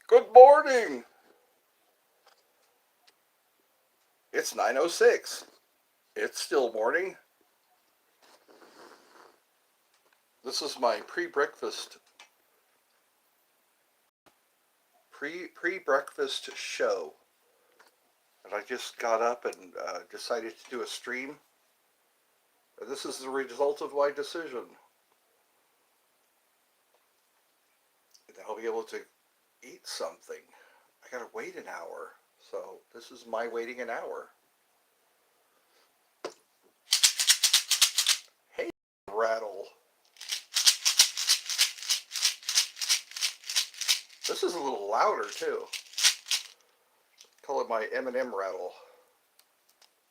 Good morning. It's 9:06. It's still morning. This is my pre-breakfast pre-breakfast show. And I just got up and decided to do a stream. This is the result of my decision. And I'll be able to eat something. I gotta wait an hour. So this is my waiting an hour. Hey, rattle. This is a little louder too. Call it my M&M rattle.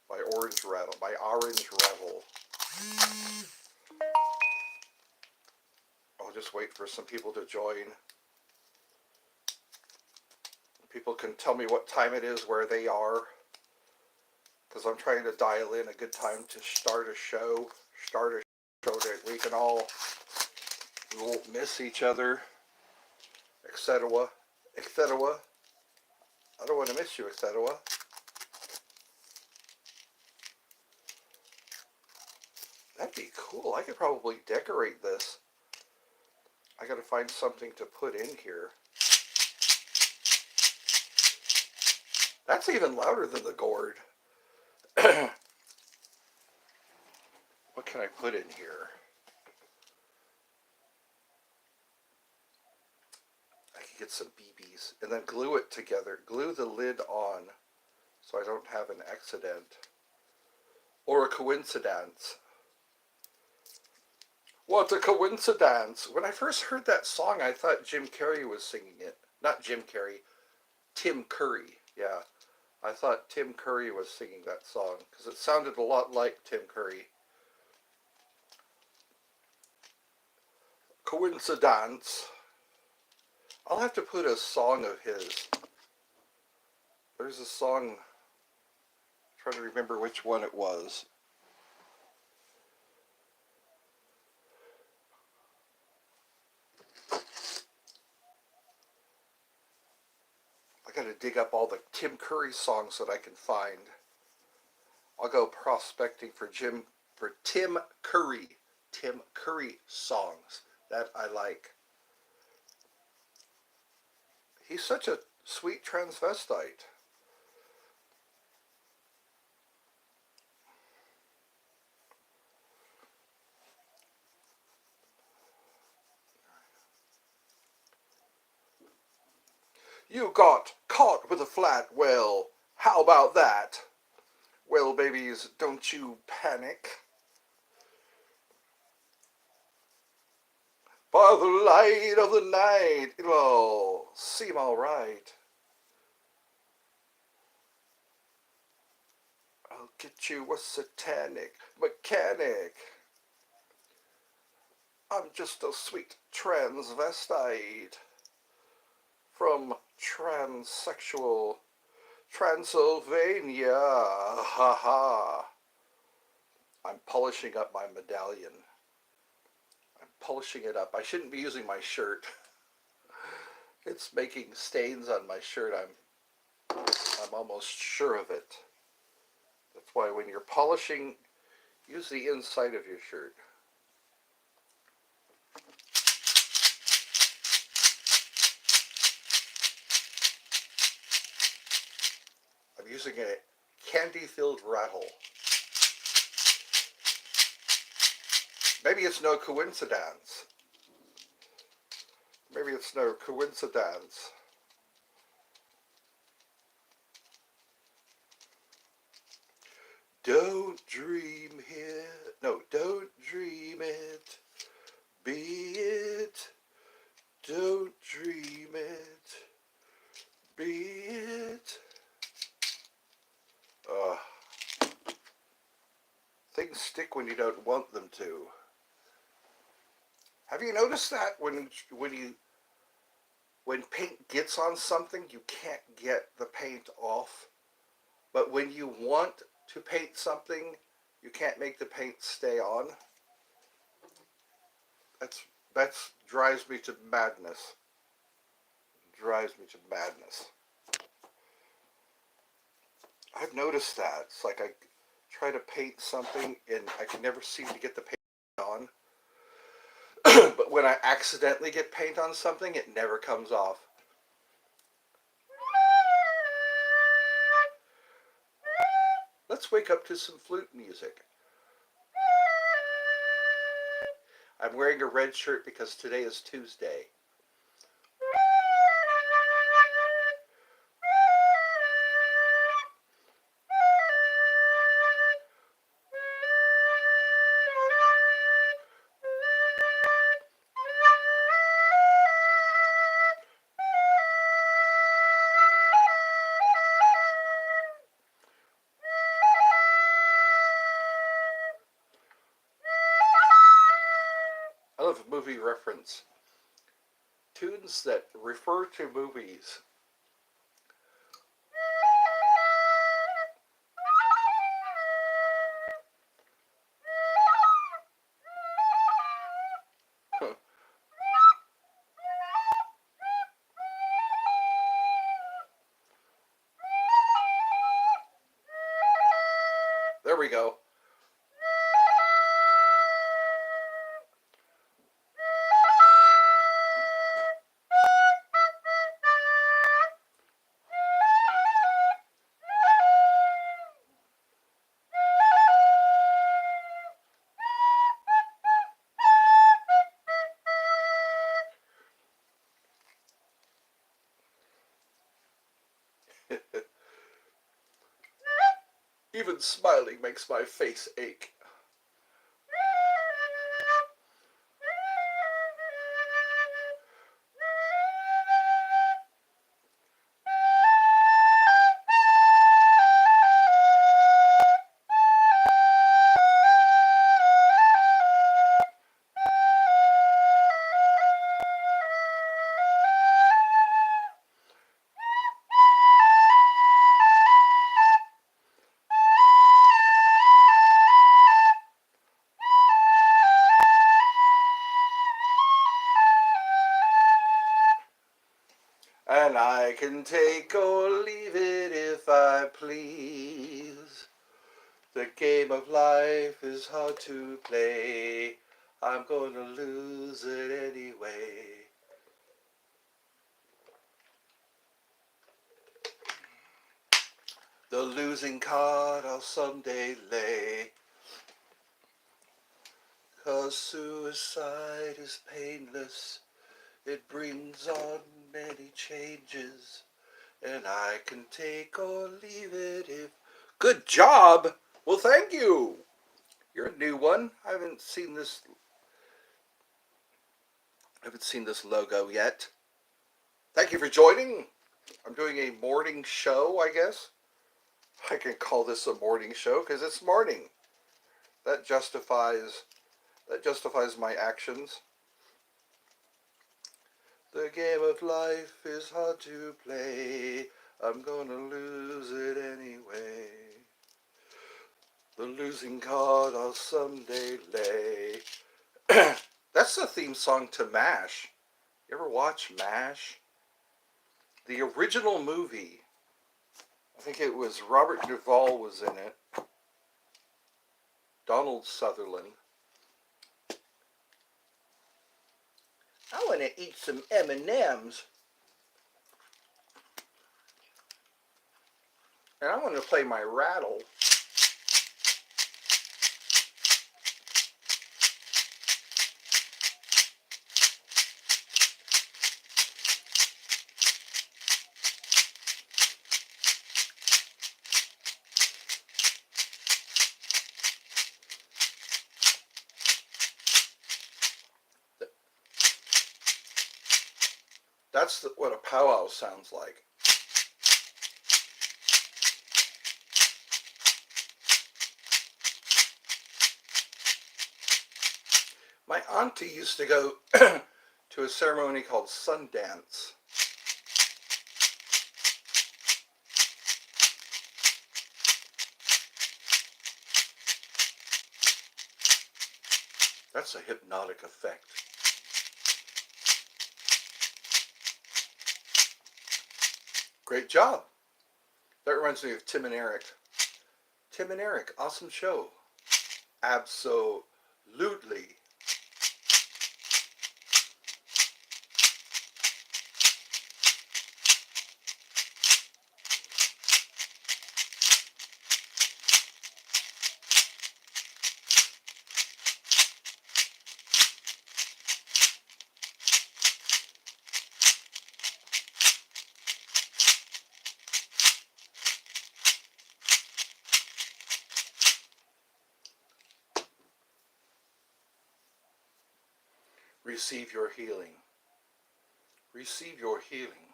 My orange rattle. My orange rattle. I'll just wait for some people to join. People can tell me what time it is where they are, because I'm trying to dial in a good time to start a show that we can all, we won't miss each other, etc. etc. I don't want to miss you, etc. That'd be cool. I could probably decorate this. I gotta find something to put in here. That's even louder than the gourd. What can I put in here? I could get some BBs and then glue it together. Glue the lid on so I don't have an accident or a coincidence. What a coincidence! When I first heard that song, I thought Jim Carrey was singing it. Not Jim Carrey, Tim Curry. Yeah, I thought Tim Curry was singing that song because it sounded a lot like Tim Curry. Coincidence. I'll have to put a song of his. There's a song, I'm trying to remember which one it was. I gotta dig up all the Tim Curry songs that I can find. I'll go prospecting for Tim Curry. Tim Curry songs that I like. He's such a sweet transvestite. You got caught with a flat. Well, how about that? Well, babies, don't you panic. By the light of the night, it'll seem all right. I'll get you a satanic mechanic. I'm just a sweet transvestite from transsexual Transylvania. Ha ha. I'm polishing up my medallion. I'm polishing it up. I shouldn't be using my shirt. It's making stains on my shirt. I'm almost sure of it. That's why when you're polishing, use the inside of your shirt. I'm using a candy-filled rattle. Maybe it's no coincidence. Maybe it's no coincidence. Don't dream it. No, don't dream it. Be it. Don't dream it. Be it. Things stick when you don't want them to. Have you noticed that when paint gets on something, you can't get the paint off? But when you want to paint something, you can't make the paint stay on? That's drives me to madness. drives me to madness. I've noticed that. It's like I try to paint something and I can never seem to get the paint on. But when I accidentally get paint on something, it never comes off. Let's wake up to some flute music. I'm wearing a red shirt because today is Tuesday. I love a movie reference. Tunes that refer to movies. There we go. Even smiling makes my face ache. And I can take or leave it if I please. The game of life is hard to play. I'm gonna lose it anyway. The losing card I'll someday lay. 'Cause suicide is painless. It brings on many changes. And I can take or leave it if... Good job! Well, thank you! You're a new one. I haven't seen this logo yet. Thank you for joining. I'm doing a morning show, I guess. I can call this a morning show because it's morning. That justifies my actions. The game of life is hard to play. I'm gonna lose it anyway. The losing card I'll someday lay. That's the theme song to MASH. You ever watch MASH? The original movie. I think it was Robert Duvall was in it. Donald Sutherland. I want to eat some M&Ms. And I want to play my rattle. That's what a powwow sounds like. My auntie used to go to a ceremony called Sundance. That's a hypnotic effect. Great job. That reminds me of Tim and Eric. Tim and Eric, awesome show. Absolutely. Receive your healing. Receive your healing.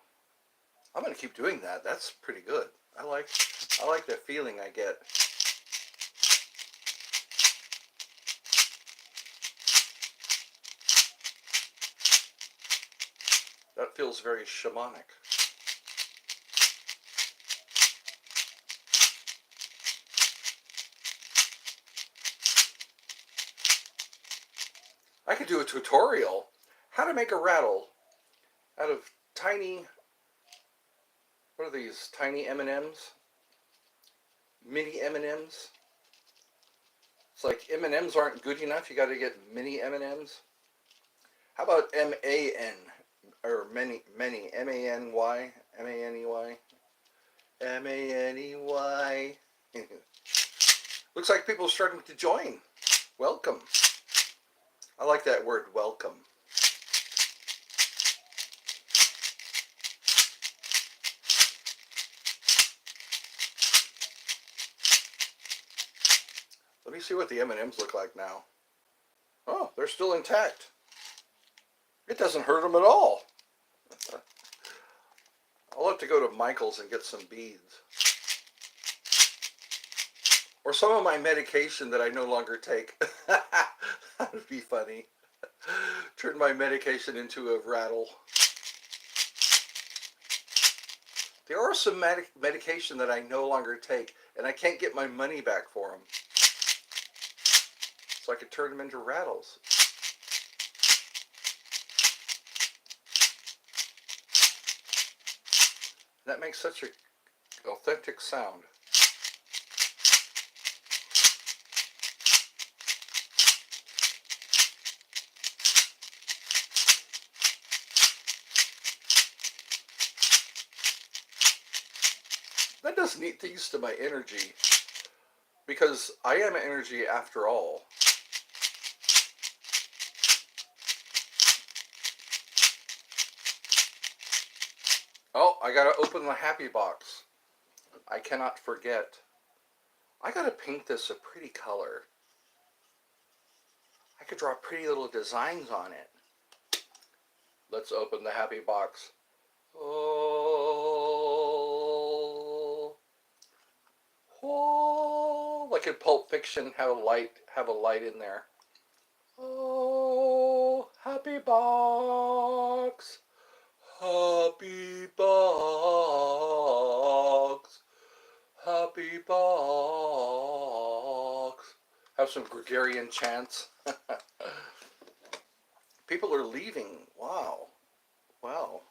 I'm going to keep doing that. That's pretty good. I like the feeling I get. That feels very shamanic. I could do a tutorial how to make a rattle out of tiny, what are these, tiny M&Ms? Mini M&Ms? It's like M&Ms aren't good enough, you got to get mini M&Ms. How about M-A-N, or many, M-A-N-Y, M-A-N-E-Y, M-A-N-E-Y. Looks like people are starting to join. Welcome. I like that word, welcome. Let me see what the M&Ms look like now. Oh, they're still intact. It doesn't hurt them at all. I'll have to go to Michael's and get some beads. Or some of my medication that I no longer take. That would be funny. Turn my medication into a rattle. There are some medication that I no longer take, and I can't get my money back for them. So I could turn them into rattles. That makes such an authentic sound. That does neat things to my energy, because I am energy after all. Oh, I gotta open the happy box. I cannot forget. I gotta paint this a pretty color. I could draw pretty little designs on it. Let's open the happy box. Oh, oh, like in Pulp Fiction, have a light in there. Oh, happy box, happy box, happy box. Have some Gregorian chants. People are leaving. Wow. Wow.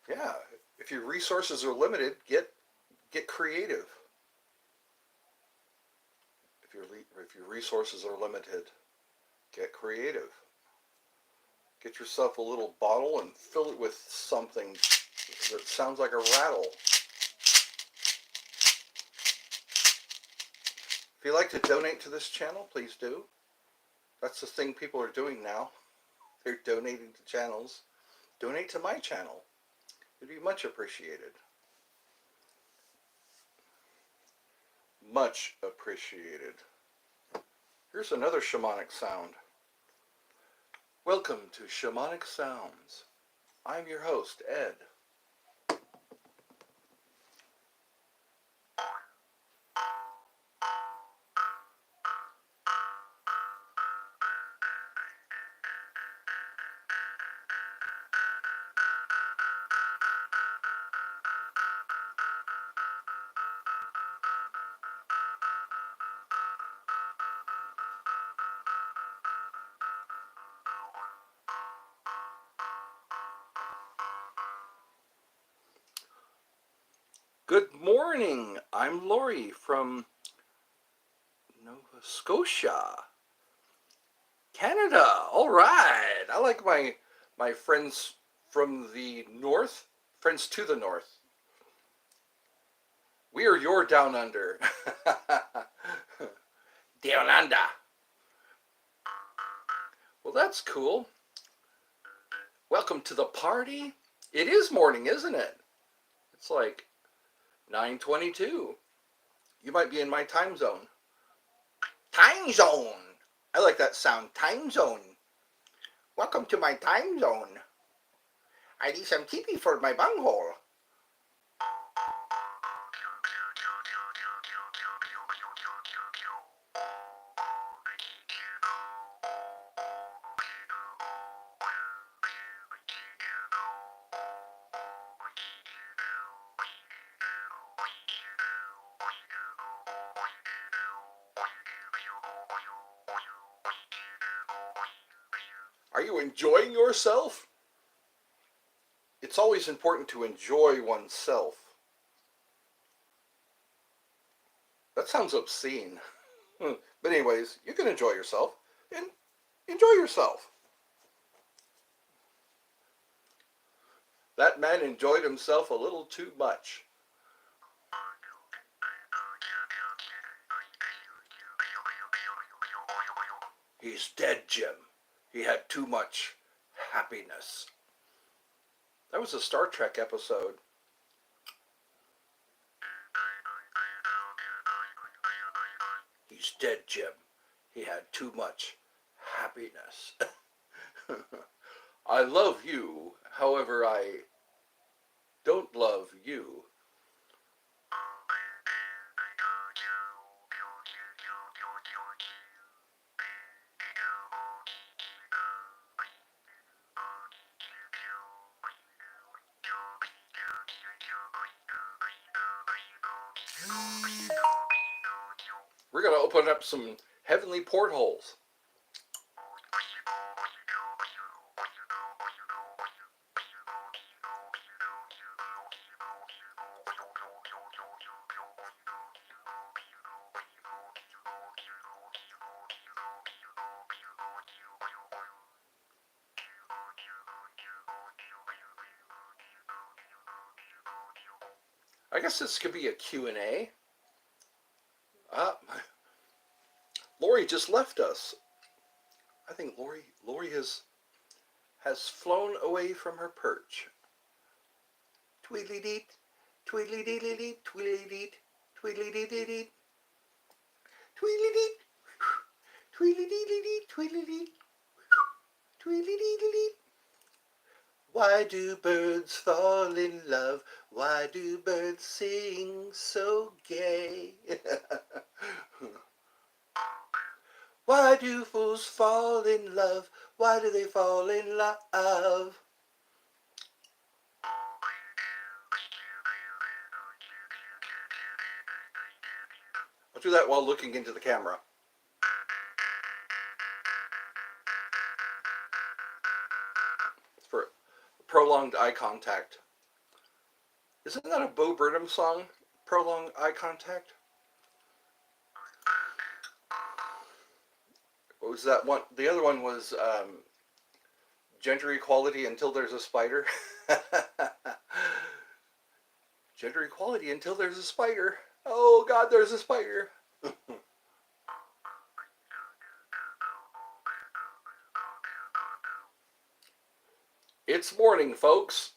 Yeah, if your resources are limited, get creative. If your resources are limited, get creative. Get yourself a little bottle and fill it with something that sounds like a rattle. If you'd like to donate to this channel, please do. That's the thing people are doing now. They're donating to channels. Donate to my channel. It'd be much appreciated. Much appreciated. Here's another shamanic sound. Welcome to Shamanic Sounds. I'm your host, Ed. Good morning. I'm Lori from Nova Scotia, Canada. All right. I like my friends from the north, friends to the north. We are your down under. Down under. Well, that's cool. Welcome to the party. It is morning, isn't it? It's like 9:22. You might be in my time zone. Time zone. I like that sound. Time zone. Welcome to my time zone. I need some TP for my bunghole. Are you enjoying yourself? It's always important to enjoy oneself. That sounds obscene. But anyways, you can enjoy yourself and enjoy yourself. That man enjoyed himself a little too much. He's dead, Jim. He had too much happiness. That was a Star Trek episode. He's dead, Jim. He had too much happiness. I love you, however, I don't love you. We're going to open up some heavenly portholes. I guess this could be a Q&A. Lori just left us. I think Lori has flown away from her perch. Tweedly-deet, tweedly-deedly-deet, tweedly-deet, tweedly-deet-deet, tweedly-deet, tweedly-deedly-deet, tweedly-deet, tweedly-deedly-deet. Why do birds fall in love? Why do birds sing so gay? Why do fools fall in love? Why do they fall in love? I'll do that while looking into the camera. It's for prolonged eye contact. Isn't that a Bo Burnham song? Prolonged eye contact? What was that one? The other one was Gender Equality Until There's a Spider. Gender Equality Until There's a Spider. Oh God, there's a spider. It's morning, folks.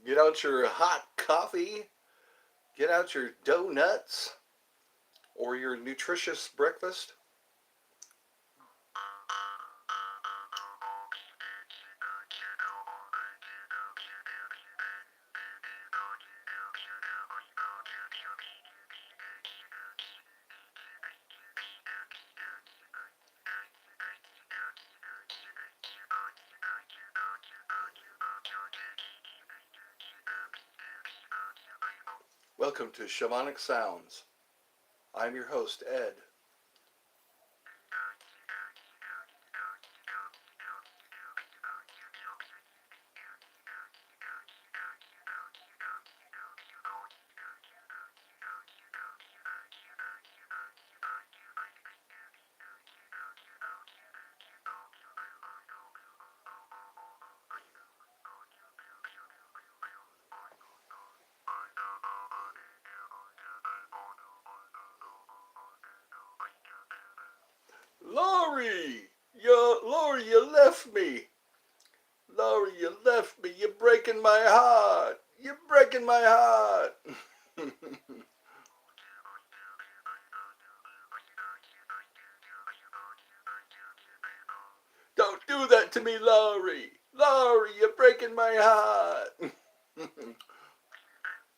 Get out your hot coffee. Get out your donuts or your nutritious breakfast. Welcome to Shamanic Sounds. I'm your host, Ed. Laurie, you left me. Laurie, you left me. You're breaking my heart. You're breaking my heart. Don't do that to me, Laurie. Laurie, you're breaking my heart.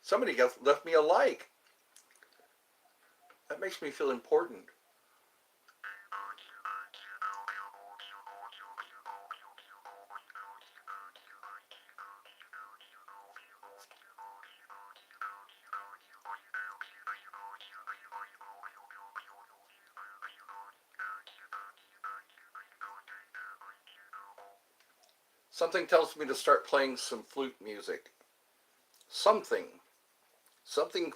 Somebody left me a like. That makes me feel important. Something tells me to start playing some flute music. Something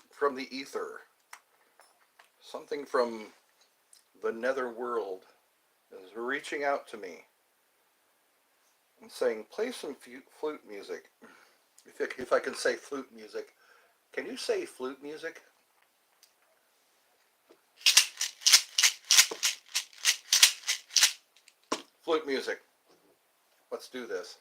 from the ether. Something from the nether world is reaching out to me and saying, play some flute music. If I can say flute music. Can you say flute music? Flute music. Let's do this.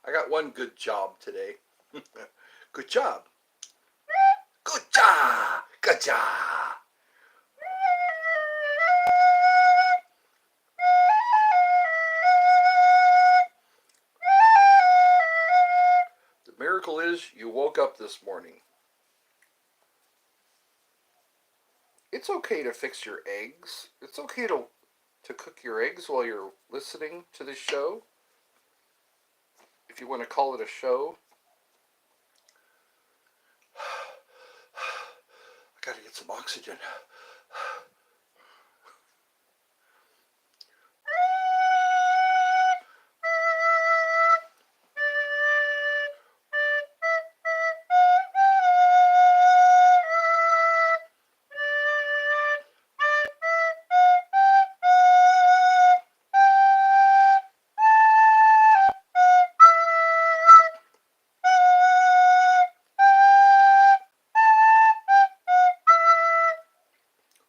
I got one good job today. Good job. Good job. Good job. The miracle is you woke up this morning. It's okay to fix your eggs. It's okay to cook your eggs while you're listening to this show. If you want to call it a show. I gotta get some oxygen.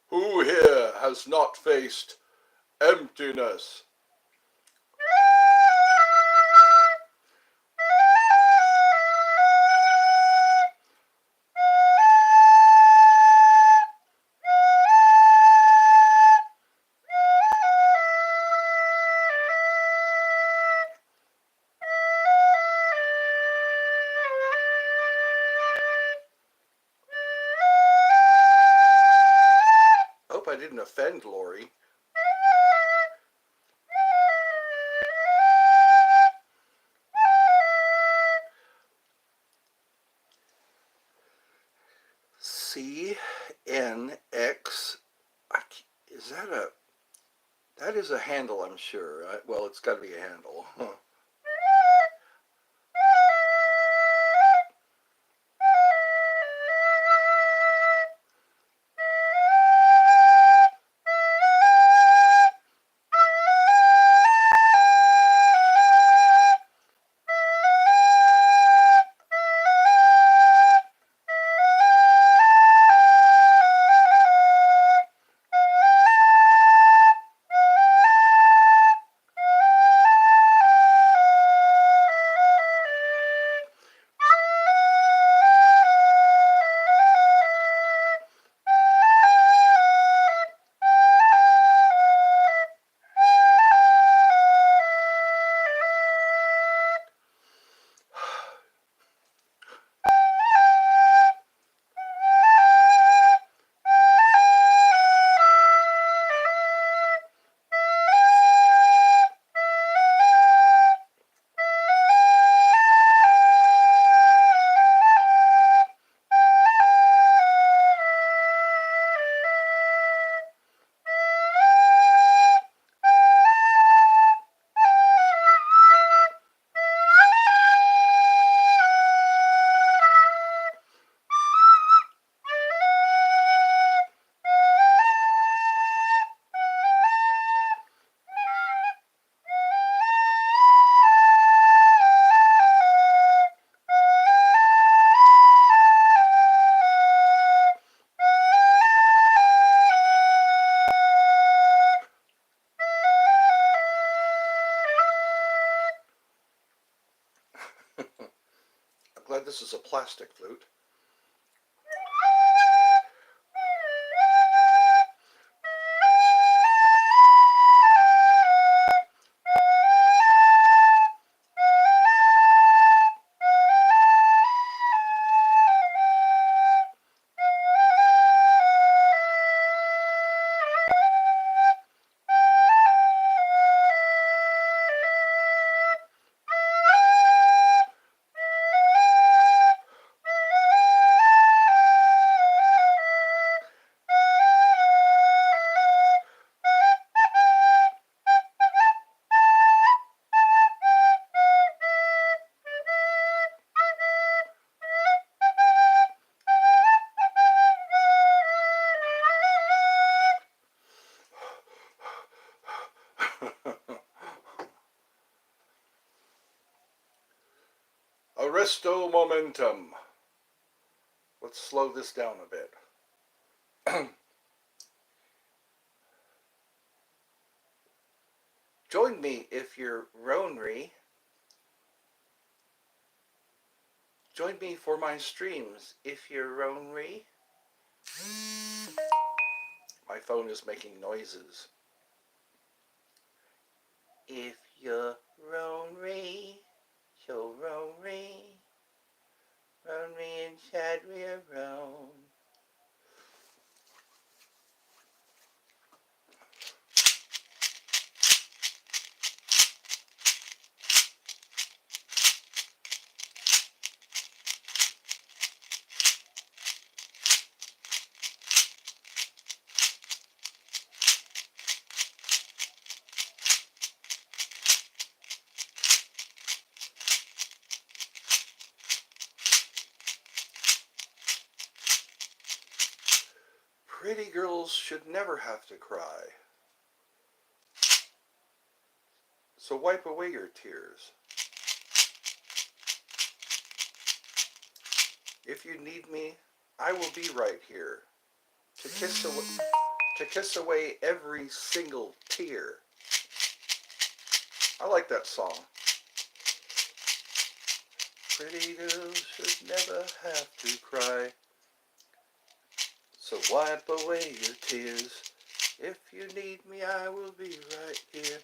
Who here has not faced emptiness? I hope I didn't offend Lori. CNX. Is that is a handle, I'm sure. Well, it's got to be a handle. this is a plastic flute. Arresto momentum. Let's slow this down a bit. Join me if you're Ronry. Join me for my streams if you're Ronry. My phone is making noises. If you're Ronry, you're Ronry. Ronry and Chad, we're Ron. Pretty girls should never have to cry. So wipe away your tears. If you need me, I will be right here to kiss away every single tear. I like that song. Pretty girls should never have to cry. So wipe away your tears. If you need me, I will be right here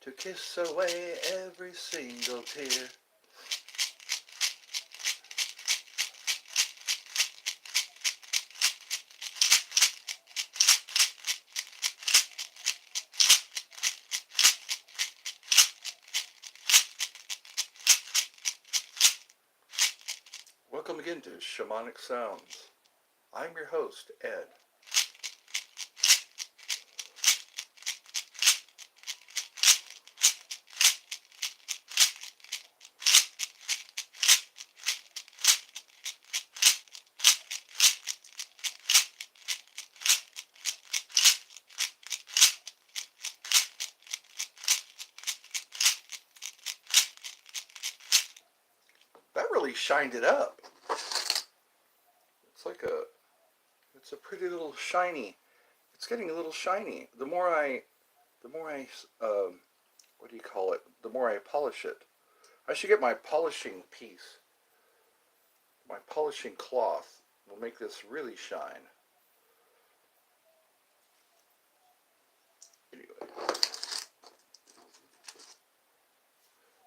to kiss away every single tear. Welcome again to Shamanic Sounds. I'm your host, Ed. That really shined it up. It's a pretty little shiny. It's getting a little shiny. The more I, what do you call it? The more I polish it. I should get my polishing piece. My polishing cloth will make this really shine. Anyway.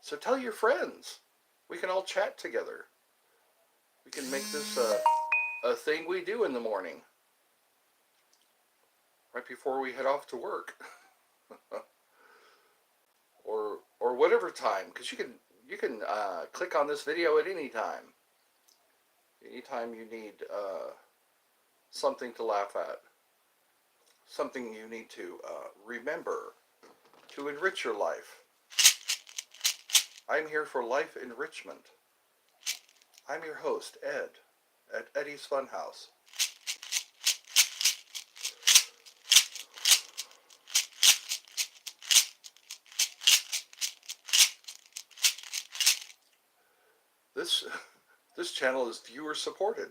So tell your friends. We can all chat together. We can make this a thing we do in the morning. Right before we head off to work. or whatever time. Because you can click on this video at any time. Anytime you need something to laugh at. Something you need to remember to enrich your life. I'm here for life enrichment. I'm your host, Ed, at Eddie's Funhouse. This channel is viewer supported.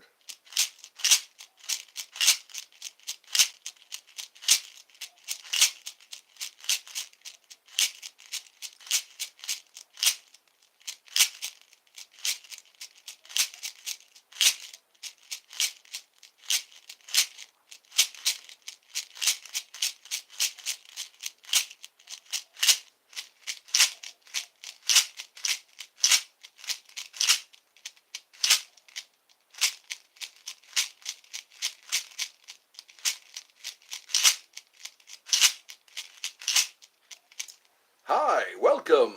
welcome,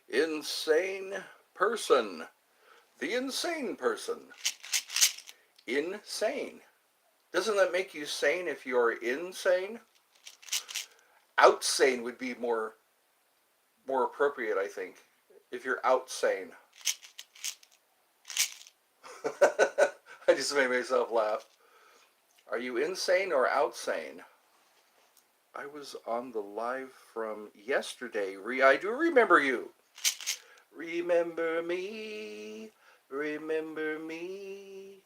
insane person. The insane person. Insane. Doesn't that make you sane if you're insane? Outsane would be more appropriate, I think. If you're outsane. I just made myself laugh. Are you insane or outsane? I was on the live from yesterday. I do remember you. Remember me. Remember me.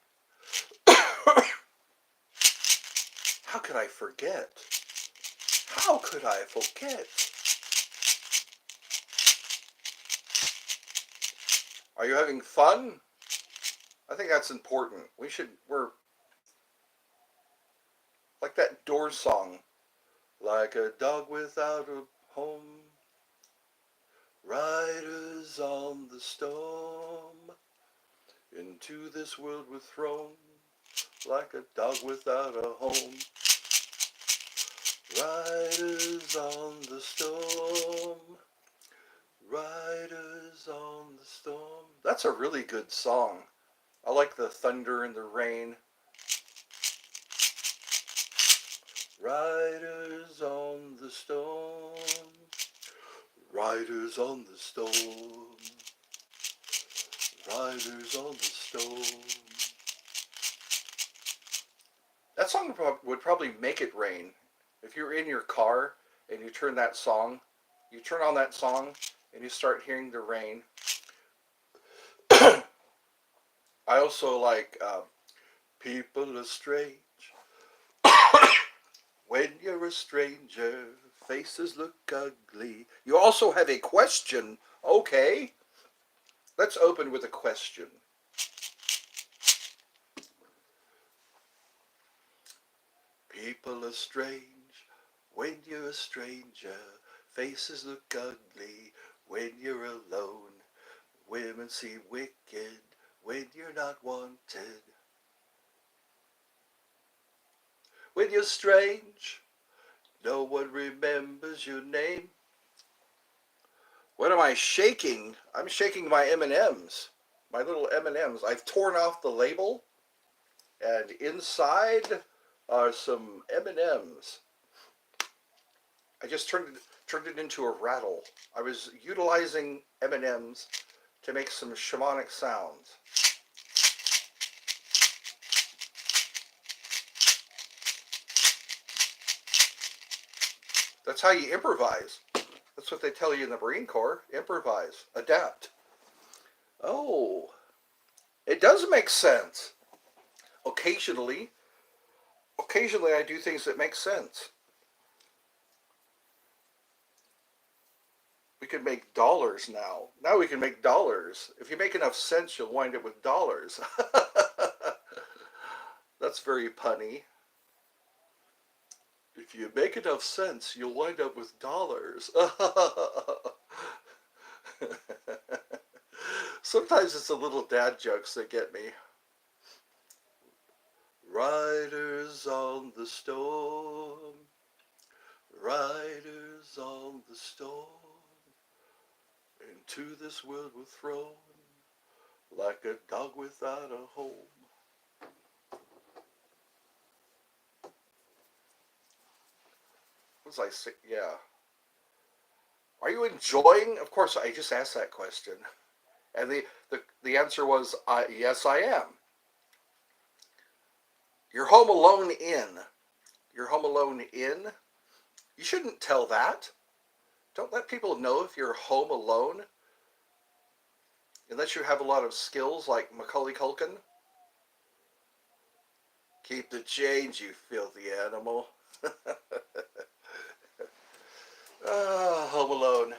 How could I forget? How could I forget? Are you having fun? I think that's important. We're like that Doors song. Like a dog without a home, riders on the storm, into this world we're thrown, like a dog without a home, riders on the storm, riders on the storm. That's a really good song. I like the thunder and the rain. Riders on the storm, riders on the storm, riders on the storm. That song would probably make it rain. If you're in your car and you turn on that song and you start hearing the rain. I also like People Are Strange. When you're a stranger, faces look ugly. You also have a question. Okay. Let's open with a question. People are strange. When you're a stranger, faces look ugly. When you're alone, women seem wicked. When you're not wanted. When you're strange, no one remembers your name. What am I shaking? I'm shaking my M&Ms. My little M&Ms. I've torn off the label, and inside are some M&Ms. I just turned it into a rattle. I was utilizing M&Ms to make some shamanic sounds. That's how you improvise. That's what they tell you in the Marine Corps. Improvise. Adapt. Oh, it does make sense. Occasionally I do things that make sense. We can make dollars now. Now we can make dollars. If you make enough sense, you'll wind up with dollars. That's very punny. If you make enough sense, you'll wind up with dollars. Sometimes it's the little dad jokes that get me. Riders on the storm, riders on the storm, into this world we're thrown, like a dog without a home. What was I saying? Yeah. Are you enjoying? Of course, I just asked that question. And the answer was, yes, I am. You're home alone in. You're home alone in? You shouldn't tell that. Don't let people know if you're home alone. Unless you have a lot of skills like Macaulay Culkin. Keep the change, you filthy animal. Home Alone.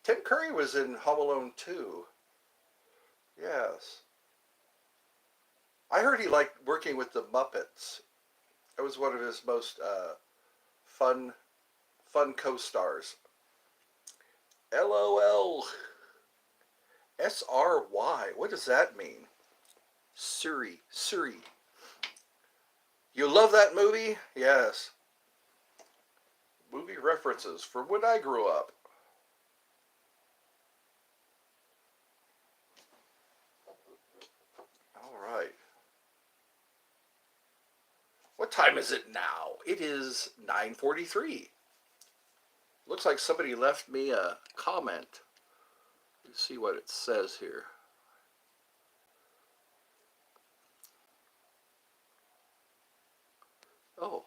Tim Curry was in Home Alone 2. Yes. I heard he liked working with the Muppets. It was one of his most fun co-stars. LOL. SRY. What does that mean? Suri. Suri. You love that movie? Yes. Movie references from when I grew up. All right. What time is it now? It is 9:43. Looks like somebody left me a comment. Let's see what it says here. Oh,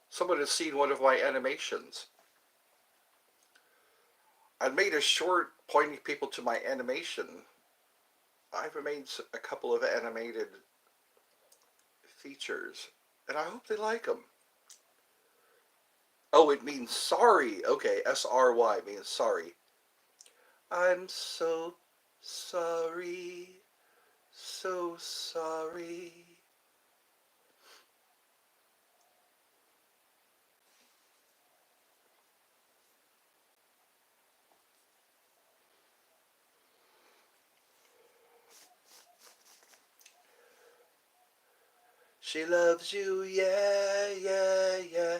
someone has seen one of my animations. I made a short pointing people to my animation. I've made a couple of animated features, and I hope they like them. Oh, it means sorry. Okay, S-R-Y means sorry. I'm so sorry, so sorry. She loves you, yeah, yeah, yeah.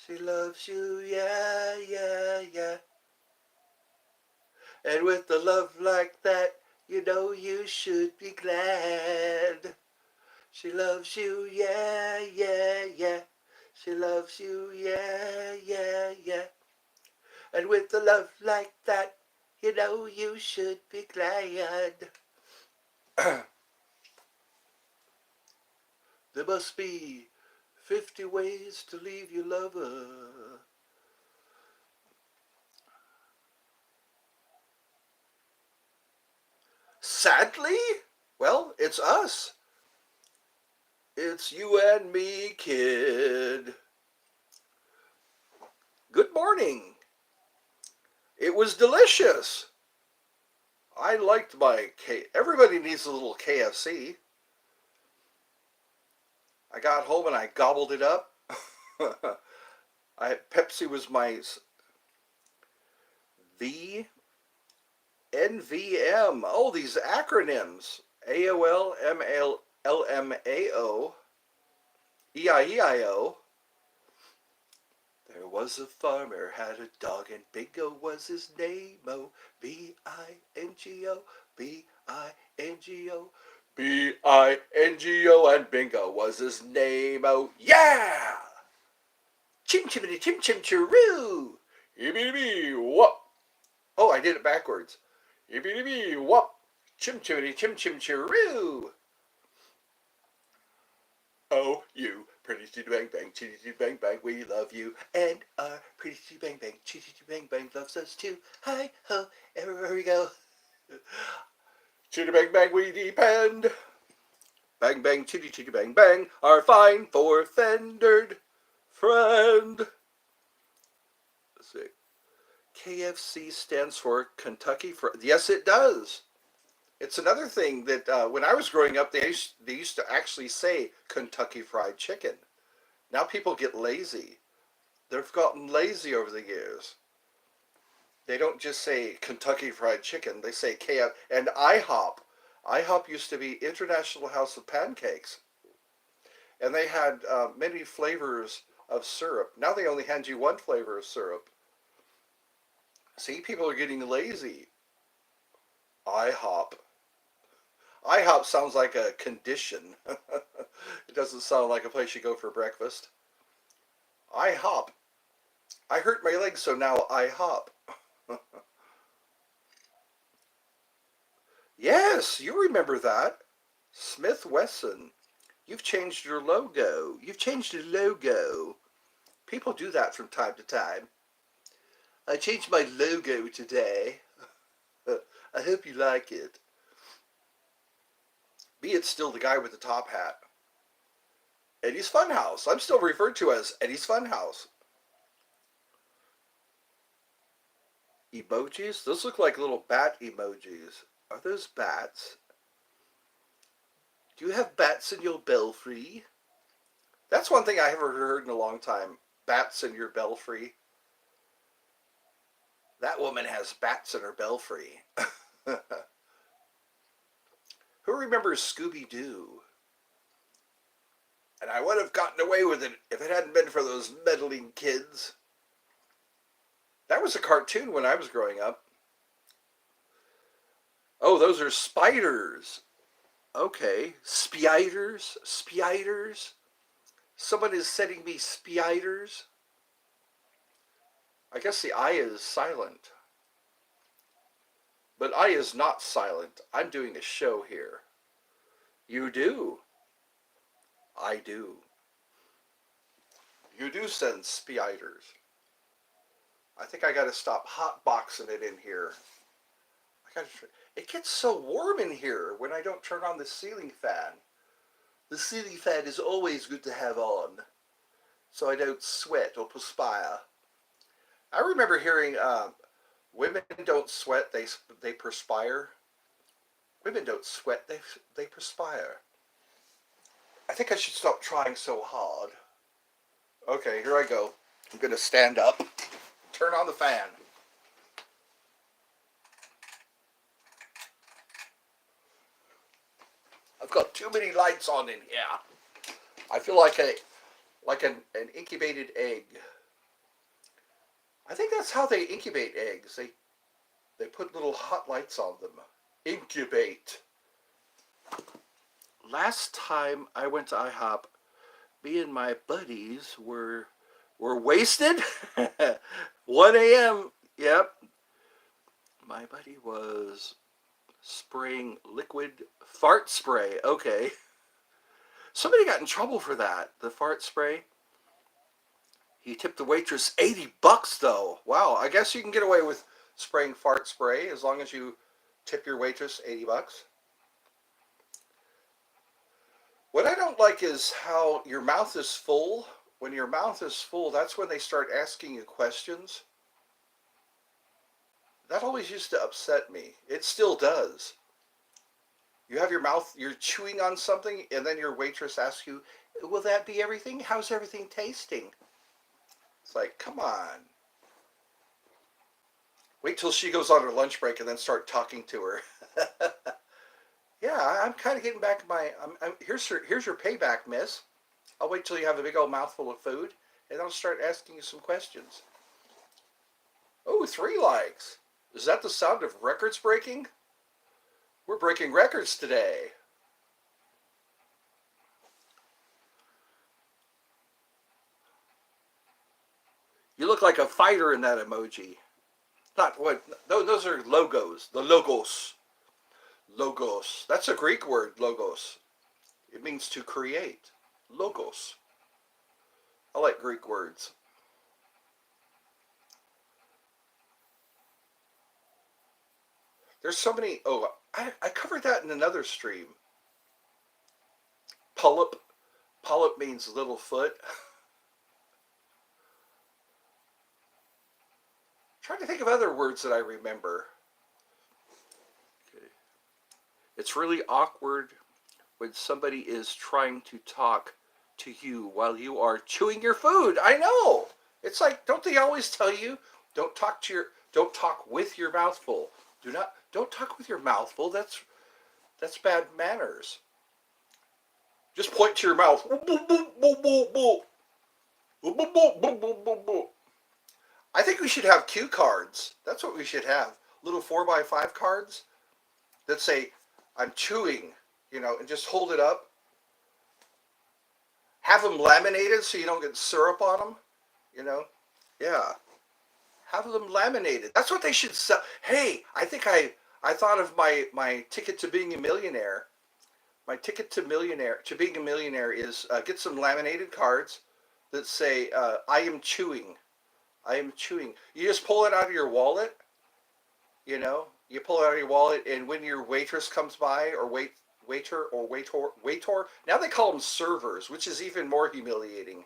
She loves you, yeah, yeah, yeah. And with a love like that, you know you should be glad. She loves you, yeah, yeah, yeah. She loves you, yeah, yeah, yeah. And with a love like that, you know you should be glad. There must be 50 ways to leave your lover. Sadly? Well, it's us. It's you and me, kid. Good morning. It was delicious. I liked my Everybody needs a little KFC. I got home and I gobbled it up. Pepsi was my V NVM. Oh, these acronyms. AOL, ML, LMAO, EIEIO. There was a farmer, had a dog, and Bingo was his name-o. B-I-N-G-O, B-I-N-G-O, B-I-N-G-O, and Bingo was his name-o. Yeah! Chim chimity chim chim chiroo! Yippee whoop! Oh, I did it backwards. Yippee whoop! Chim chimity chim chim chiroo! Oh, you pretty chitty bang bang, chitty chitty bang bang, we love you. And our pretty chitty bang bang, chitty chitty bang bang loves us too. Hi ho, everywhere we go. Chitty bang bang, we depend. Bang bang, chitty chitty bang bang, our fine four-fendered friend. Let's see. KFC stands for Kentucky Fried. Yes, it does. It's another thing that when I was growing up, they used to actually say Kentucky Fried Chicken. Now people get lazy. They've gotten lazy over the years. They don't just say Kentucky Fried Chicken. They say KF and IHOP. IHOP used to be International House of Pancakes, and they had many flavors of syrup. Now they only hand you one flavor of syrup. See, people are getting lazy. IHOP. IHOP sounds like a condition. It doesn't sound like a place you go for breakfast. IHOP. I hurt my leg, so now I hop. Yes, you remember that. Smith Wesson. You've changed your logo. You've changed the logo. People do that from time to time. I changed my logo today. I hope you like it. Be it still the guy with the top hat. Eddie's Funhouse. I'm still referred to as Eddie's Funhouse. Emojis? Those look like little bat emojis. Are those bats? Do you have bats in your belfry? That's one thing I haven't heard in a long time. Bats in your belfry. That woman has bats in her belfry. Who remembers Scooby-Doo? And I would have gotten away with it if it hadn't been for those meddling kids. That was a cartoon when I was growing up. Oh, those are spiders. Okay. Spiders? Spiders? Someone is sending me spiders? I guess the I is silent. But I is not silent. I'm doing a show here. You do. I do. You do send spiders. I think I gotta stop hotboxing it in here. It gets so warm in here when I don't turn on the ceiling fan. The ceiling fan is always good to have on, so I don't sweat or perspire. I remember hearing women don't sweat, they perspire. Women don't sweat, they perspire. I think I should stop trying so hard. Okay, here I go. I'm going to stand up, turn on the fan. I've got too many lights on in here. I feel like an incubated egg. I think that's how they incubate eggs. They put little hot lights on them. Incubate. Last time I went to IHOP, me and my buddies were wasted. 1 a.m. Yep. My buddy was spraying liquid fart spray. Okay. Somebody got in trouble for that. The fart spray. He tipped the waitress $80 though. Wow. I guess you can get away with spraying fart spray as long as you tip your waitress $80. What I don't like is how your mouth is full. When your mouth is full, that's when they start asking you questions. That always used to upset me. It still does. You have your mouth, you're chewing on something, and then your waitress asks you, will that be everything? How's everything tasting? It's like, come on. Wait till she goes on her lunch break and then start talking to her. Yeah, I'm kind of getting back my, here's your payback, miss. I'll wait till you have a big old mouthful of food, and I'll start asking you some questions. Oh, 3 likes. Is that the sound of records breaking? We're breaking records today. You look like a fighter in that emoji. Not what, those are logos. The logos. Logos. That's a Greek word, logos. It means to create. Logos. I like Greek words. There's so many, oh, I covered that in another stream. Polyp. Polyp means little foot. Trying to think of other words that I remember. Okay. It's really awkward when somebody is trying to talk to you while you are chewing your food. I know. It's like, don't they always tell you, don't talk with your mouth full. Don't talk with your mouth full. That's bad manners. Just point to your mouth. I think we should have cue cards. That's what we should have. Little 4x5 cards that say, I'm chewing, and just hold it up. Have them laminated so you don't get syrup on them, Yeah. Have them laminated. That's what they should sell. Hey, I think I thought of my ticket to being a millionaire. My ticket to being a millionaire is get some laminated cards that say, I am chewing. I am chewing. You just pull it out of your wallet, you pull it out of your wallet, and when your waitress comes by, or waiter, now they call them servers, which is even more humiliating.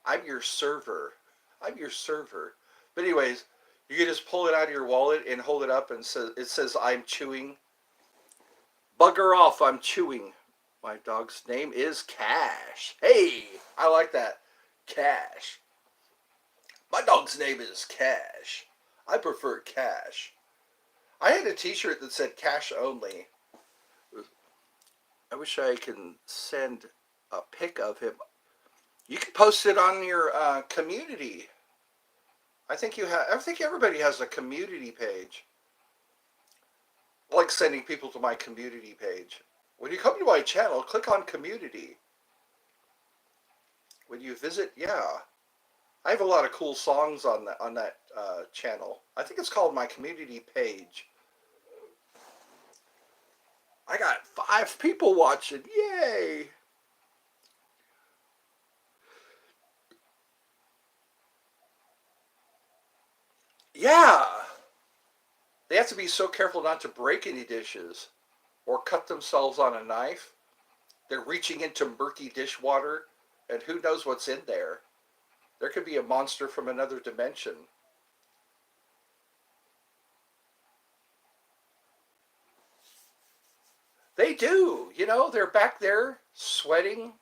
I'm your server. I'm your server. But anyways, you can just pull it out of your wallet and hold it up, and it says, I'm chewing. Bugger off, I'm chewing. My dog's name is Cash. Hey, I like that. Cash. My dog's name is Cash. I prefer Cash. I had a t-shirt that said cash only. I wish I can send a pic of him. You can post it on your community. I think everybody has a community page. I like sending people to my community page. When you come to my channel, click on community. When you visit, yeah, I have a lot of cool songs on that channel. I think it's called my community page. I got 5 people watching. Yay! Yeah, they have to be so careful not to break any dishes or cut themselves on a knife. They're reaching into murky dishwater, and who knows what's in there. There could be a monster from another dimension. They do. You know, they're back there sweating,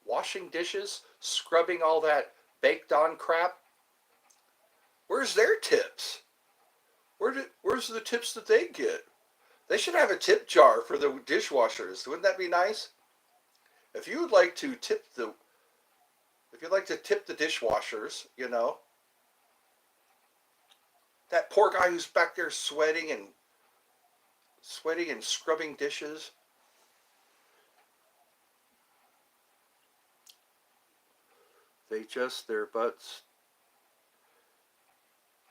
washing dishes, scrubbing all that baked on crap. Where's their tips? Where's the tips that they get? They should have a tip jar for the dishwashers. Wouldn't that be nice? If you would like to tip the if you'd like to tip the dishwashers, you know, that poor guy who's back there sweating and scrubbing dishes. They just their butts.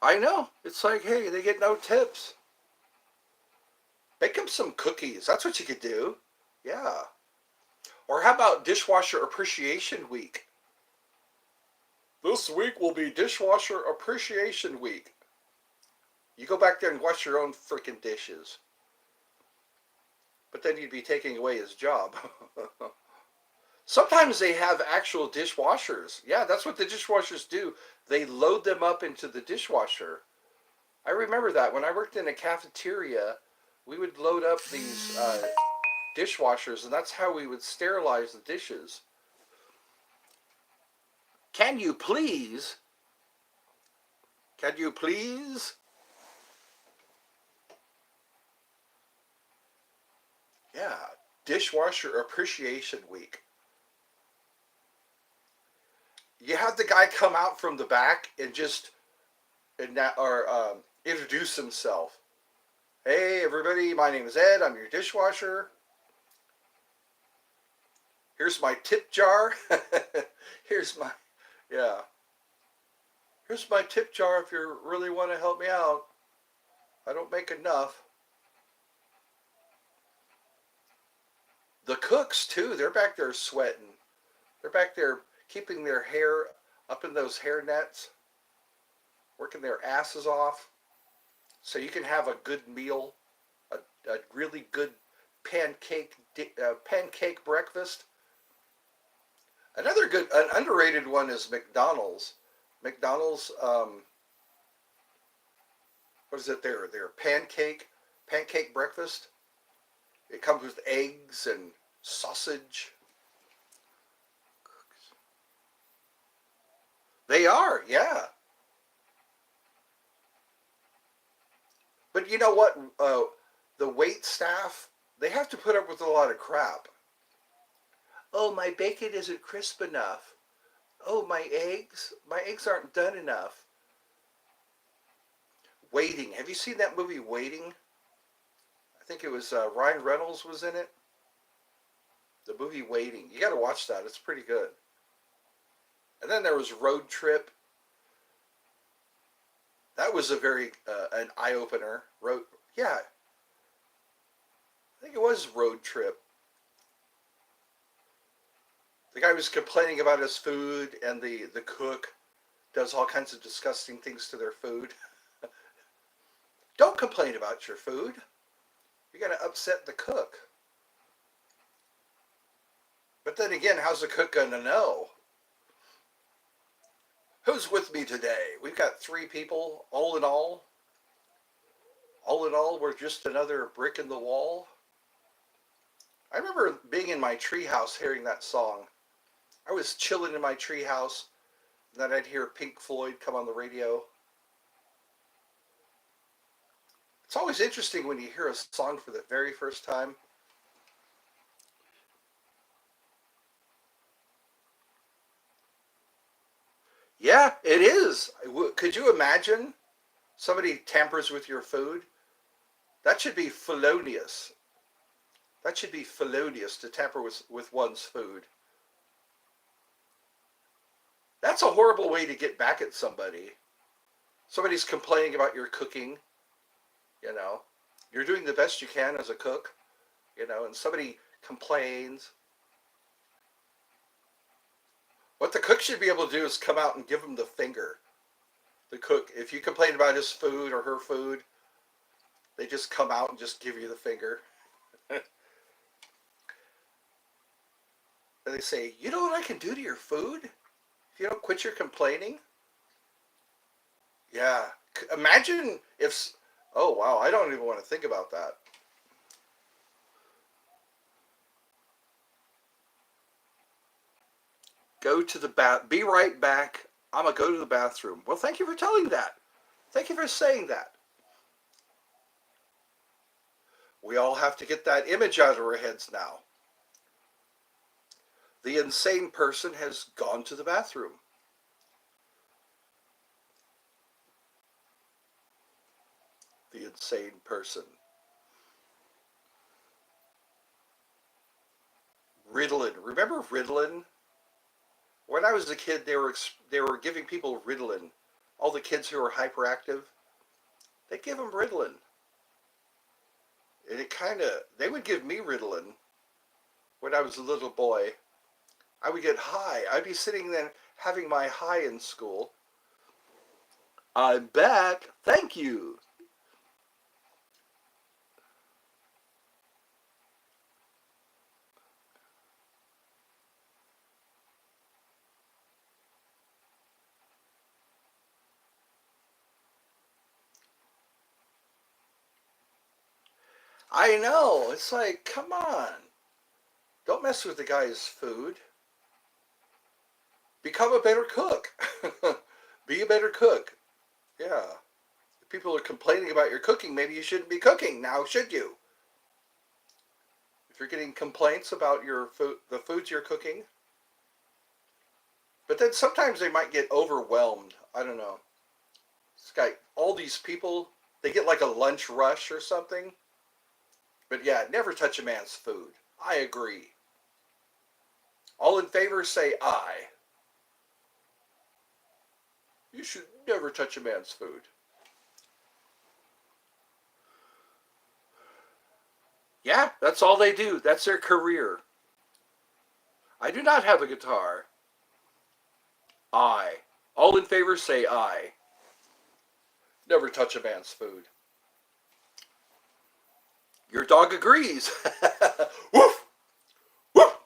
I know. It's like, hey, they get no tips. Make them some cookies. That's what you could do. Yeah. Or how about Dishwasher Appreciation Week? This week will be Dishwasher Appreciation Week. You go back there and wash your own freaking dishes. But then you'd be taking away his job. Sometimes they have actual dishwashers. Yeah, that's what the dishwashers do. They load them up into the dishwasher. I remember that. When I worked in a cafeteria, we would load up these dishwashers, and that's how we would sterilize the dishes. Can you please? Can you please? Yeah, Dishwasher Appreciation Week. You have the guy come out from the back and just introduce himself. Hey, everybody, my name is Ed. I'm your dishwasher. Here's my tip jar. Here's my, yeah. Here's my tip jar if you really want to help me out. I don't make enough. The cooks, too, they're back there sweating. They're back there keeping their hair up in those hair nets, working their asses off so you can have a good meal, a really good pancake breakfast. An underrated one is McDonald's. McDonald's, what is it? Their pancake breakfast. It comes with eggs and sausage. They are, yeah. But you know what? The wait staff, they have to put up with a lot of crap. Oh, my bacon isn't crisp enough. Oh, my eggs aren't done enough. Waiting. Have you seen that movie Waiting? I think it was Ryan Reynolds was in it. The movie Waiting. You got to watch that. It's pretty good. And then there was Road Trip. That was a very an eye opener. Yeah, I think it was Road Trip. The guy was complaining about his food, and the cook does all kinds of disgusting things to their food. Don't complain about your food. You're going to upset the cook. But then again, how's the cook going to know? Who's with me today? We've got 3 people, all in all. All in all, we're just another brick in the wall. I remember being in my treehouse hearing that song. I was chilling in my treehouse, and then I'd hear Pink Floyd come on the radio. It's always interesting when you hear a song for the very first time. Yeah, it is. Could you imagine somebody tampers with your food? That should be felonious. That should be felonious to tamper with one's food. That's a horrible way to get back at somebody. Somebody's complaining about your cooking, you know. You're doing the best you can as a cook, and somebody complains. What the cook should be able to do is come out and give them the finger. The cook, if you complain about his food or her food, they just come out and just give you the finger. And they say, you know what I can do to your food? If you don't quit your complaining? Yeah. Imagine if, oh wow, I don't even want to think about that. Go to the be right back. I'm going to go to the bathroom. Well, thank you for telling that. Thank you for saying that. We all have to get that image out of our heads now. The insane person has gone to the bathroom. The insane person. Ritalin. Remember Ritalin? When I was a kid, they were giving people Ritalin. All the kids who were hyperactive, they give them Ritalin. And they would give me Ritalin when I was a little boy. I would get high. I'd be sitting there having my high in school. I'm back. Thank you. I know. It's like, come on. Don't mess with the guy's food. Become a better cook. Be a better cook. Yeah. If people are complaining about your cooking, maybe you shouldn't be cooking now, should you? If you're getting complaints about your food, the foods you're cooking, but then sometimes they might get overwhelmed. I don't know. It's like all these people, they get like a lunch rush or something. But yeah, never touch a man's food. I agree. All in favor say aye. You should never touch a man's food. Yeah, that's all they do. That's their career. I do not have a guitar. Aye. All in favor say aye. Never touch a man's food. Your dog agrees. Woof! Woof!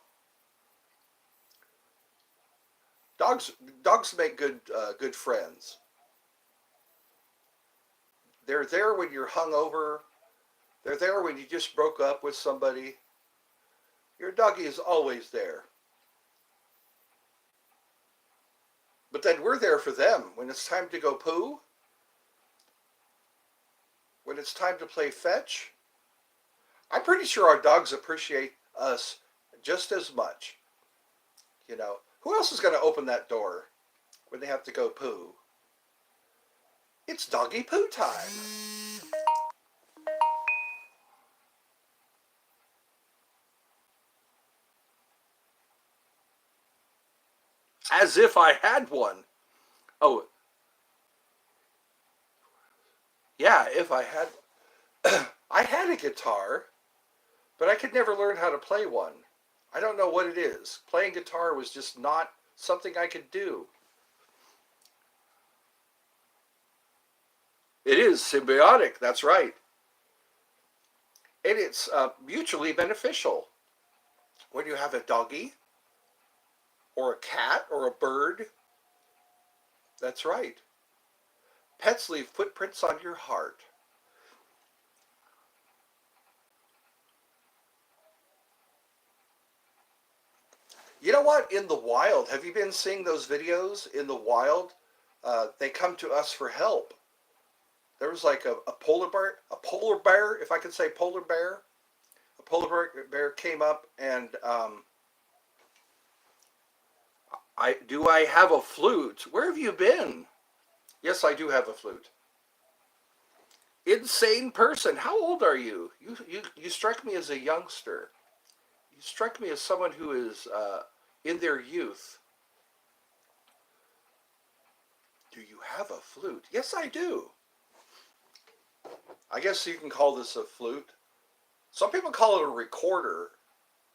Dogs make good friends. They're there when you're hungover. They're there when you just broke up with somebody. Your doggy is always there. But then we're there for them when it's time to go poo, when it's time to play fetch. I'm pretty sure our dogs appreciate us just as much. Who else is going to open that door when they have to go poo? It's doggy poo time. As if I had one. Oh, yeah, if I had. I had a guitar, but I could never learn how to play one. I don't know what it is. Playing guitar was just not something I could do. It is symbiotic, that's right. And it's mutually beneficial. When you have a doggy, or a cat, or a bird, that's right. Pets leave footprints on your heart. You know what? In the wild, have you been seeing those videos in the wild? They come to us for help. There was like a polar bear, if I could say polar bear. A polar bear came up and Do I have a flute? Where have you been? Yes, I do have a flute. Insane person. How old are you? You strike me as a youngster. You strike me as someone who is in their youth. Do you have a flute? Yes, I do. I guess you can call this a flute. Some people call it a recorder.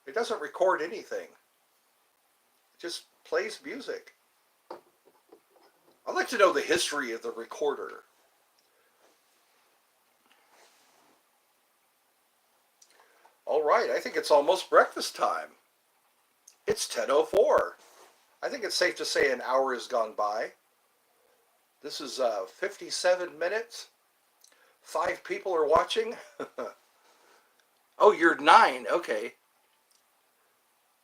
It doesn't record anything. It just plays music. I'd like to know the history of the recorder. All right, I think it's almost breakfast time. It's 10:04. I think it's safe to say an hour has gone by. This is 57 minutes. 5 people are watching. Oh, you're 9. Okay.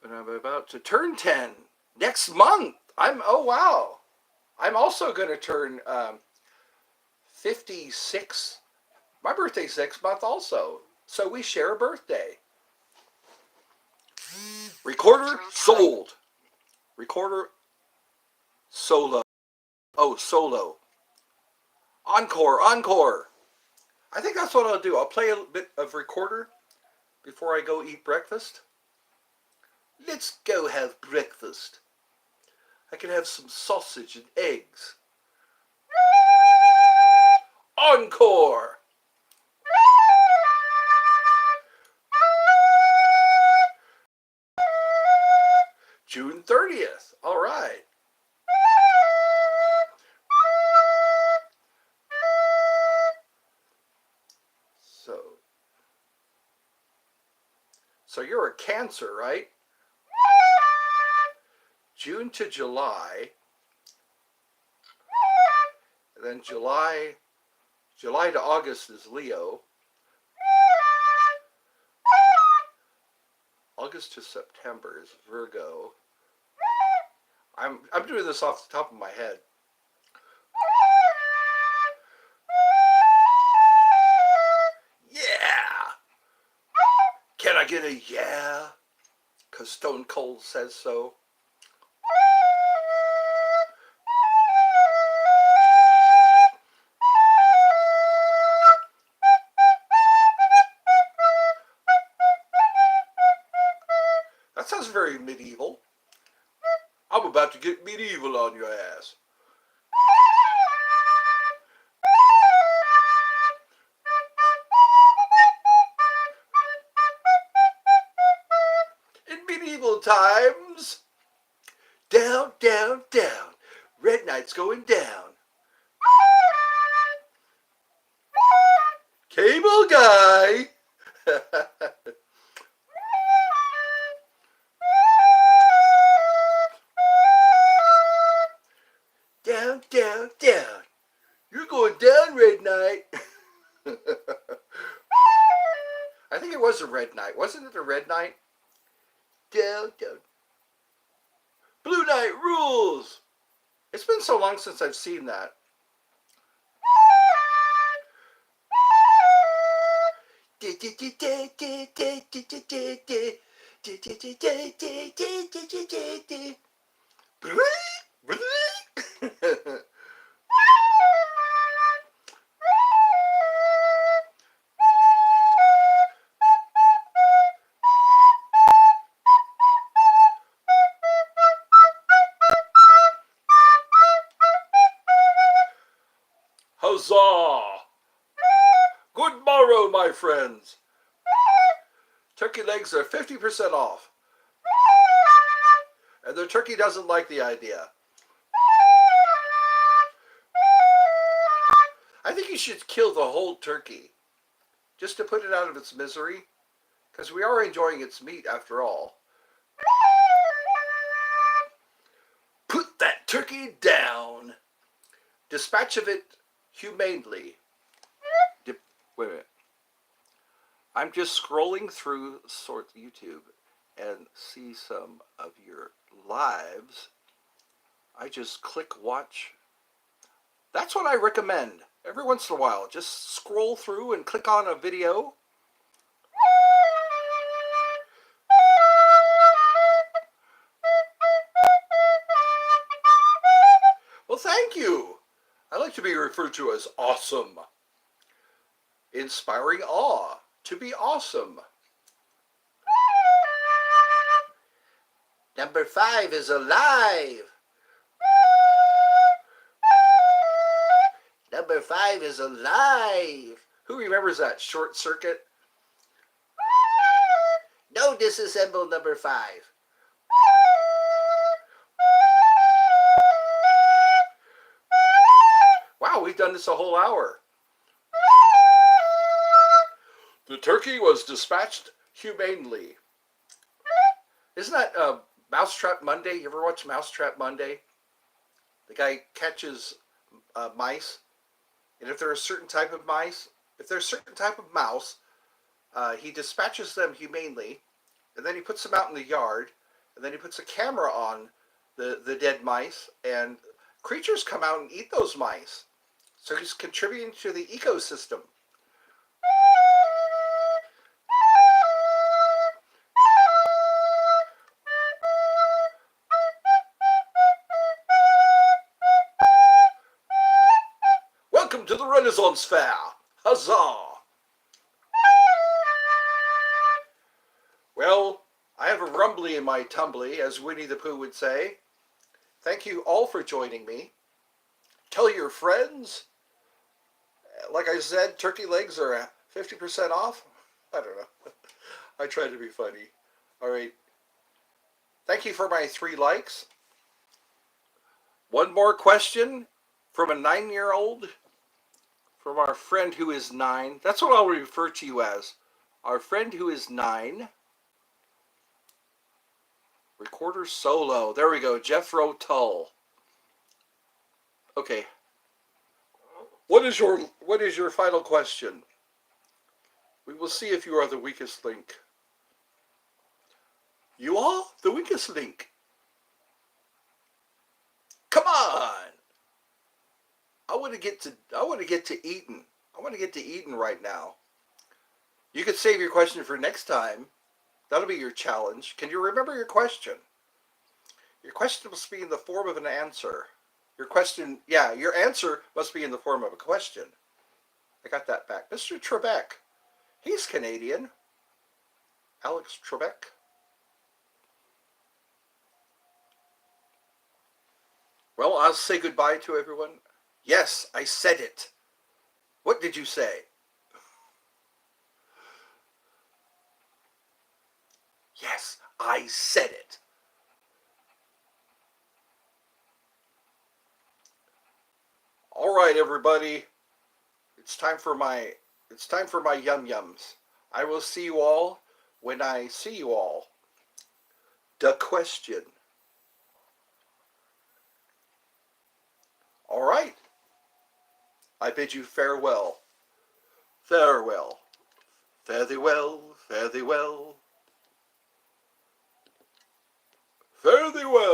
But I'm about to turn 10 next month. Oh, wow. I'm also going to turn 56. My birthday's next month also. So we share a birthday. Recorder sold. Recorder solo. Oh, solo. Encore, encore. I think that's what I'll do. I'll play a bit of recorder before I go eat breakfast. Let's go have breakfast. I can have some sausage and eggs. Encore. June 30th. All right. So you're a Cancer, right? June to July. And then July to August is Leo. August to September is Virgo. I'm doing this off the top of my head. Yeah! Can I get a yeah? Because Stone Cold says so. That sounds very medieval. I'm about to get medieval on your ass. In medieval times, down, down, down, Red Knight's going down. Cable guy. Down, down, down. You're going down, Red Knight. I think it was a Red Knight. Wasn't it a Red Knight? Down, down. Blue Knight rules. It's been so long since I've seen that. Huzzah! Good morrow, my friends. Turkey legs are 50% off. And the turkey doesn't like the idea. I think you should kill the whole turkey, just to put it out of its misery, because we are enjoying its meat after all. Put that turkey down. Dispatch of it humanely. Wait a minute. I'm just scrolling through YouTube and see some of your lives. I just click watch. That's what I recommend. Every once in a while, just scroll through and click on a video. thank you. I like to be referred to as awesome. Inspiring awe. To be awesome. Number 5 is alive. Number 5 is alive. Who remembers that? Short Circuit? No, disassemble number 5. Wow, we've done this a whole hour. The turkey was dispatched humanely. Isn't that Mousetrap Monday? You ever watch Mousetrap Monday? The guy catches mice, and if they're a certain type of mice, if they're a certain type of mouse, he dispatches them humanely, and then he puts them out in the yard, and then he puts a camera on the dead mice, and creatures come out and eat those mice. So he's contributing to the ecosystem. Welcome to the Renaissance Fair. Huzzah! Well, I have a rumbly in my tumbly, as Winnie the Pooh would say. Thank you all for joining me. Tell your friends. Like I said, turkey legs are 50% off. I don't know. I try to be funny. All right. Thank you for my 3 likes. One more question from a 9-year-old. From our friend who is 9. That's what I'll refer to you as. Our friend who is 9. Recorder solo. There we go. Jethro Tull. Okay. What is your final question? We will see if you are the weakest link. You are the weakest link. Come on. I want to get to eating. I want to get to eating right now. You could save your question for next time. That'll be your challenge. Can you remember your question? Your question must be in the form of an answer. Your answer must be in the form of a question. I got that back. Mr. Trebek. He's Canadian. Alex Trebek. Well, I'll say goodbye to everyone. Yes, I said it. What did you say? Yes, I said it. All right, everybody. It's time for my yum yums. I will see you all when I see you all. The question. All right. I bid you farewell. Farewell. Fare thee well, fare thee well. Fare thee well.